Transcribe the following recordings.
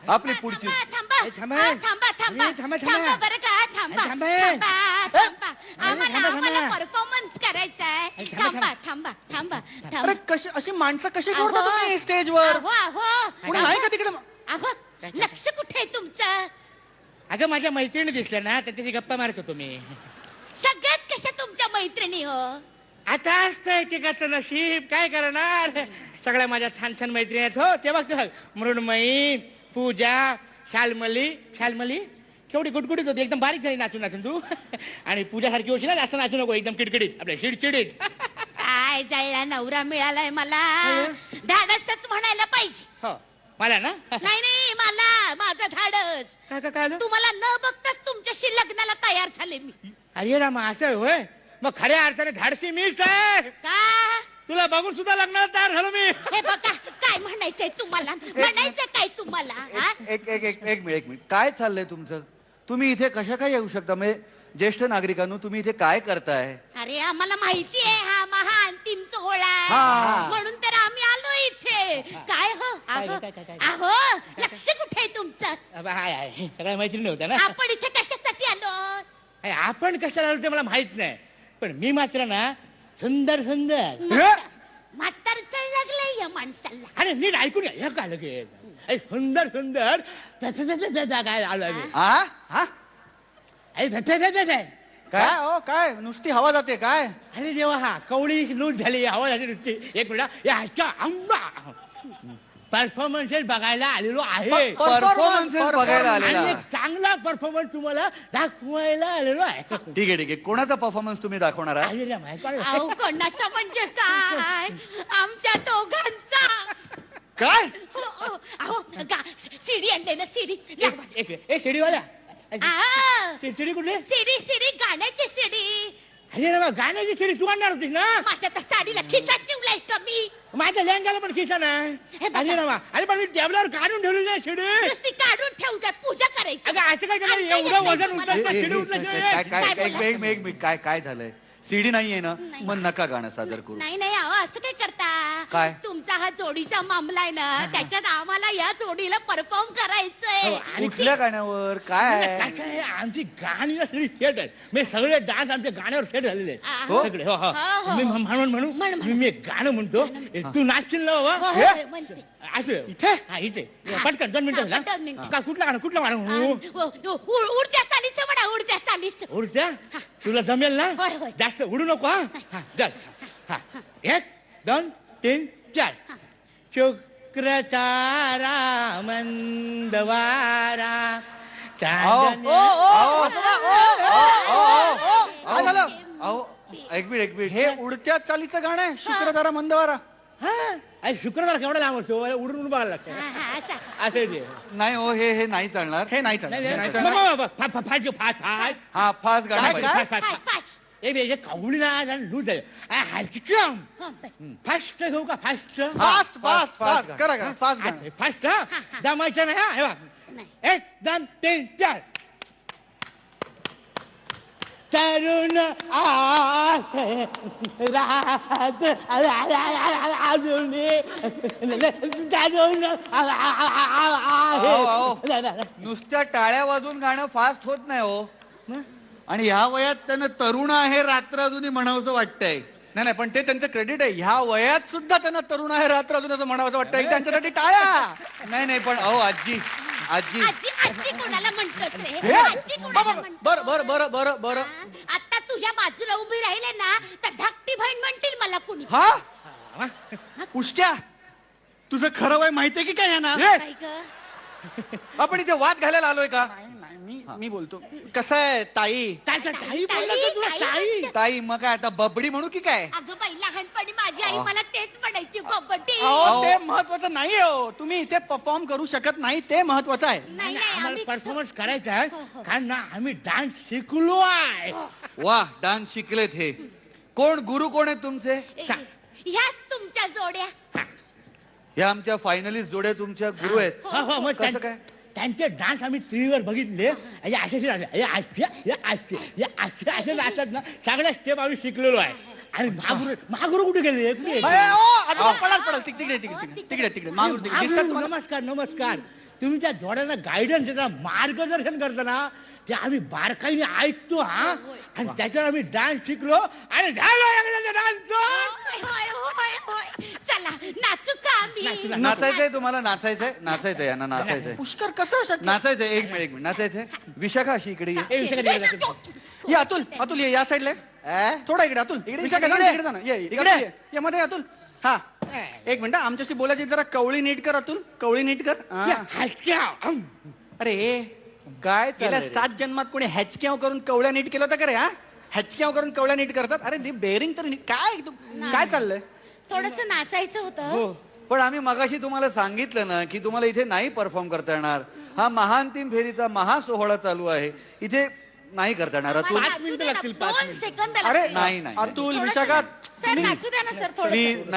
आपली पुढची थांबा थांबा. थांबा थांबा अरे, थांबा, थांबा थांबा. बरं का थांबा थांबा. थांबा थांबा आम्हाला थांबा, आम्हाला थांबा. परफॉर्मन्स करायचा आहे अरे, थांबा, थांबा थांबा थांबा अरे थांबा कशी अशी माणसं कशी सोडता अहो. तुम्ही स्टेजवर अहो अहो कोणी नाही का तिकडे अहो लक्ष कुठे आहे तुमचं अगं माझ्या मैत्रिणी दिसल्या ना त्याच्याशी गप्पा मारत होतो मी. सगळ्यात कशा तुमच्या मैत्रिणी हो आता असतं एकेकाचं नशीब काय करणार. सगळ्या माझ्या छान छान मैत्रिणी आहेत हो. ते बघ मृण्मयी, पूजा, शालमली शालमली केवढी गुटगुडीत होती एकदम बारीक झाली नाचून नाचून तू. आणि पूजासारखी होती ना जास्त नाचू नको एकदम किडकिडीत आपल्या चिडचिडीत. काय जळला नवरा मिळालाय मला धाडसच म्हणायला पाहिजे हो मला ना नाही नाही मला माझं धाडस काय काय काय तुम्हाला न बघताच तुमच्याशी लग्नाला तयार झाले मी अरे रामा असं होय. मग खऱ्या अर्थाने धाडसी मीच आहे. का तुला बघून सुद्धा लग्नाला तयार झालो मी. हे बघा काय म्हणायचंय तुम्हाला म्हणायचं काय तुम्हाला हा? एक मिनिट काय चाललंय तुमचं? तुम्ही इथे कशा काय येऊ शकता? म्हणजे ज्येष्ठ नागरिकांनो तुम्ही इथे काय करताय? अरे आम्हाला माहिती आहे हा महाअंतिम सोहळा हा. म्हणून तर आम्ही आलो इथे काय हो अहो काय? अहो लक्ष कुठे आहे तुमचं हाय हाय सगळ्या मैत्रिणी होत्या ना. आपण इथे कशासाठी आलो अरे, आपण कशाला आलो ते मला माहित नाही पण मी मात्र ना सुंदर सुंदर. म्हातार चढ लागलंय या माणसाला अरे नीट ऐकून घ्या हे काय लगेच. अरे, सुंदर सुंदर काय आलो मी. हा हा अरे काय हो काय नुसती हवा जाते काय अरे देवा हा कवळी लूट झाली हवा झाली नुसती. एक मिनिट या आंबा परफॉर्मन्सेस बघायला आलेलो आहे. परफॉर्मन्स बघायला आणि आलेला. एक चांगला परफॉर्मन्स तुम्हाला दाखवायला आलेलो आहे. ठीक आहे कोणाचा परफॉर्मन्स तुम्ही दाखवणार आहे? अरे रे, माहित काय? अहो कोणाचा म्हणजे काय आमच्या दोघांचा काय हो, हो. अहो सीडी आणले ना सीडी एक शिडीवाला शिडी कुठली? सीडी गाण्याची सीडी अरे रे बा, गाण्याची शिडी तू आणणार होतीस ना. माझ्या तर साडीला खिसा चिवलाय कमी माझ्या लेंगाला पण खिसा नाही. हे बघा. अरे रे बा, अरे पण मी टेबलावर काढून ठेवलेली आहे शिडी. नुसती काढून ठेवू काय पूजा करायची अगं असं काय करणार? आणता येत एवढं नाही वजन तुम्हाला. उचलतं ए, ए, शिडी ए, उचलायची. काय काय काय एक बोला? एक मिनिट काय झालंय? सीडी नाहीये ना नाही. मग नका गाणं सादर करू. नाही नाही अहो असं काय करता काय? तुमचा हा जोडीचा मामला आहे ना त्याच्यात आम्हाला या जोडीला परफॉर्म करायचंय हो, आणि कुठल्या गाण्यावर काय? कसं आहे आमची गाणी सगळी सेट आहेत. मी सगळे डान्स आमच्या गाण्यावर सेट झालेले आहेत. हो? सगळे हो हो हो, हो. मी म्हणू म्हण. मी एक गाणं म्हणतो तू नाचशील ना हो, बाबा. हो, हो, म्हणते. असं इथे हा इथे पटकन 2 मिनिटं हा, ना. 2 मिनिटं. का कुठलं गाणं म्हणू? उडत्या चालीचं म्हणा उडत्या चालीचं उडत्या तुला जमेल ना. होय, होय. जास्त उडू नको हा. हा चल हा 1 2 3 4 शुक्र तारा मंदवारा चांदण्या. काय झालं? अहो एक मिनिट हे उडत्या चालीचं गाणं आहे शुक्रधारा मंदवारा हा अरे शुक्रवार केवढा लांब असतो उडून उडून बघायला लागतं. हा, हा, असं. असं ते नाही हो हे नाही चालणार. हे नाही चालणार, हे नाही चालणार. फाट हा फास्ट गाणं काय? पाहिजे. पाच, पाच. कवळी ना लूज आहे. हलकम हा, बस. फास्ट घेऊ का fast fast fast fast fast गाणं. करा फास्ट गाणं फास्ट जमायचं नाही हा हे बघ. नाही. 1 2 3 4 तरुण आहे रात अजून तरुण आहे. नुसत्या टाळ्या वाजून गाणं फास्ट होत नाही हो. आणि ह्या वयात त्यांना तरुण आहे रात्र अजूनही म्हणावंसं वाटतंय. नाही पण ते त्यांचं क्रेडिट आहे ह्या वयात सुद्धा त्यांना तरुण आहे रात्र अजून असं म्हणावं असं वाटतं त्यांच्यासाठी टाळ्या नाही पण अहो आजी आजी आजी कोणाला म्हणतोच रे आजी कोणाला म्हणतो? बर बर बर बर बर आता तुझ्या बाजूला उभी राहिले ना तर धाकटी बहीण म्हणतील मला कुणी हा पुष्ट्या तुझं खरं वय माहितीये की काय यांना काय ग? आपण इथे वाद घालायला आलोय का? मी बोलतो कसं आहे ताई ताई बोलला का तुला? ताई ताई मग काय आता बबडी म्हणू की काय? अगं बाई लहानपणी माझी आई मला तेच म्हणायची बबडी अहो ते महत्वाचं नाही हो तुम्ही इथे परफॉर्म करू शकत नाही ते महत्वाचं आहे नाही नाही आम्हाला आम्ही परफॉर्मन्स करायचा आहे हो, हो. कारण ना आम्ही डान्स शिकलो आहे. वा डान्स शिकलेत हे. कोण गुरु कोण आहेत तुमचे? ह्याच तुमच्या जोड्या या आमच्या फायनलिस्ट जोड्या तुमच्या गुरु आहेत. हो, हो, मग कसं काय? त्यांचे डान्स आम्ही टीव्हीवर बघितले असे नाचतात ना सगळ्या स्टेप आम्ही शिकलेलो आहे आणि महागुरु कुठे गेले कुठे गेले? पडाल तिकडे मागून तिकडे दिसतात महागुरु, तुम्हाला? नमस्कार नमस्कार. तुम्ही त्या जोड्यांना गायडन्स देता, मार्गदर्शन करताना ते आम्ही बारकाईने ऐकतो हा, आणि त्याच्यावर आम्ही डान्स शिकलो आणि झालो डान्स. चला नाचू का आम्ही? नाचायचंय तुम्हाला? नाचायचंय यांना नाचायचंय. पुष्कर कसं शक्य? नाचायचंय. एक मिनिट नाचायचंय. विशाखा अशी इकडे ये. ये अतुल ये या साईडला थोडा इकडे अतुल विशाखा जा ना, इकडे जा ना. इकडे ये मध्ये अतुल. हा एक मिनिट आमच्याशी बोलायची, जरा कवळी नीट कर अतुल, कवळी नीट कर. अरे काय गेल्या चाललंय रे? 7 जन्मात कोणी हॅचक्याव करून कवळ्या नीट केलं होतं का रे? हा हॅचक्याव करून कवळ्या नीट करतात. अरे बेरिंग तर काय काय चाललंय? थोडस नाचायचं होतं. पण आम्ही मगाशी तुम्हाला सांगितलं ना की तुम्हाला इथे नाही परफॉर्म करता येणार. हा महाअंतिम फेरीचा महासोहळा चालू आहे, इथे नाही करता येणार. अतुल पाच मिनिटं लागतील, 2 सेकंद अरे लागतील. नाही. अतुल विशाखा सर नाचू द्या ना सर थोडं.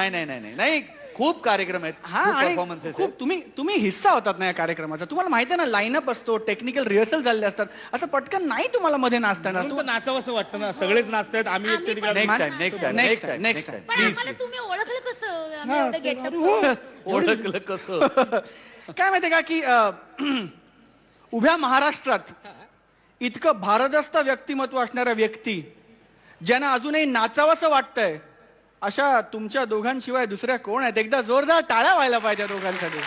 नाही खूप कार्यक्रम आहेत, हा खूप आणि परफॉर्मन्सेस खूप तुम्ही हिस्सा होतात ना या कार्यक्रमाचा. तुम्हाला माहिती आहे ना, लाईनअप असतो, टेक्निकल रिहर्सल झालेले असतात. असं पटकन नाही तुम्हाला मध्ये नाचता येणार. म्हणून तर नाचावं असं वाटतं ना, सगळेच नाचतात, आम्ही आम्ही एकटे पण- तिकडे नेक्स्ट Next टाइम. time. पण आम्हाला तुम्ही ओळखलं कसं? आम्ही एवढं गेटअप. ओळखलं कसं? काय माहितीये का की उभ्या महाराष्ट्रात इतकं भारदस्त व्यक्तिमत्व असणाऱ्या व्यक्ती, ज्यांना अजूनही नाचावंसं वाटतंय, अशा तुमच्या दोघांशिवाय दुसऱ्या कोण आहेत? एकदा जोरदार टाळ्या व्हायला पाहिजे दोघांसाठी.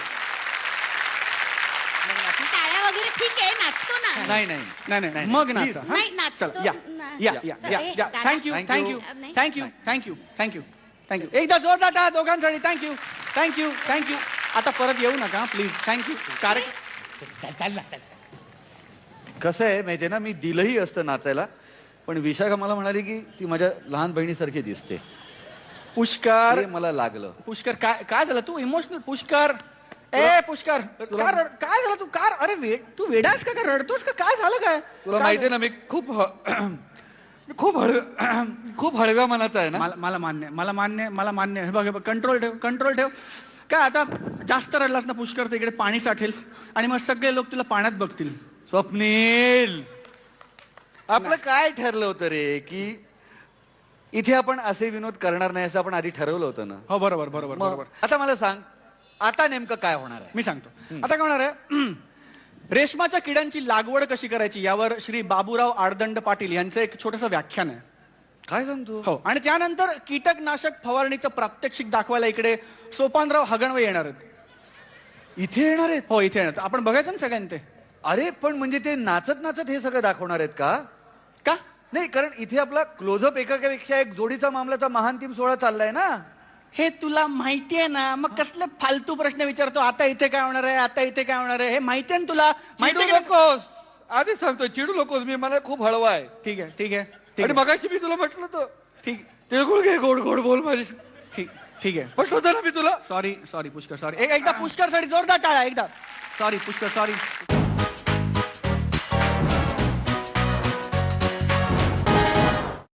टाळ्या वगैरे ठीक आहे, नाचतो ना. नाही मग नाचा. हा? नाही, नाचतो. चला, या दादा. Thank you Thank thank you you. Thank you thank you thank you thank you. एकदा जोरदार टाळ्या दोघांसाठी. थँक्यू. आता परत येऊ नका प्लीज. थँक्यू. चालला. कसं आहे माहितीये ना, मी दिलंही असतं नाचायला, पण विशाखा मला म्हणाली की ती माझ्या लहान बहिणीसारखी दिसते. पुष्कर ते मला लागलं. पुष्कर काय झालं? तू इमोशनल पुष्कर. पुष्कर काय झालं? तू अरे तू वेडास का रडतोस का? काय झालं? काय तुला माहितीये ना, मी खूप हळव्या मनाचा आहे ना. मला मान्य. हे बघ कंट्रोल ठेव. काय आता जास्त रडलास ना पुष्कर, तर इकडे पाणी साठेल आणि मग सगळे लोक तुला पाण्यात बघतील. स्वप्नील, आपलं काय ठरलं होतं रे की इथे आपण असे विनोद करणार नाही, असं आपण आधी ठरवलं होतं ना. हो बरोबर. आता मला सांग, आता नेमकं काय होणार आहे? मी सांगतो. आता काय होणार आहे? रेशमाच्या किड्यांची लागवड कशी करायची यावर श्री बाबूराव आडदंड पाटील यांचं एक छोटंसं व्याख्यान आहे. काय सांगतो? हो, आणि त्यानंतर कीटकनाशक फवारणीचं प्रात्यक्षिक दाखवायला इकडे सोपानराव हगणवे येणार आहेत. इथे येणार आहेत? हो, इथे येणार. आपण बघायचं ना सगळ्यांनी ते. अरे पण म्हणजे ते नाचत हे सगळं दाखवणार आहेत का? का नाही, कारण इथे आपला क्लोजअप एकापेक्षा एक जोडीचा मामलाचा महाअंतिम सोहळा चाललाय ना. हे तुला माहितीये ना, मग कसले फालतू प्रश्न विचारतो? आता इथे काय होणार आहे? हे माहितीये ना तुला? चिडू नकोस, आधीच सांगतो, चिडू नकोस. मी मला खूप हळवा आहे. ठीक आहे. आणि मगाशी मी तुला म्हटलं होतं ठीक तिळगुळ घे, गोड बोल माझी. ठीक आहे. म्हटलं होतं ना मी तुला. Sorry Pushkar, sorry. एकदा पुष्कर साठी जोरदार टाळा. एकदा सॉरी पुष्कर, सॉरी.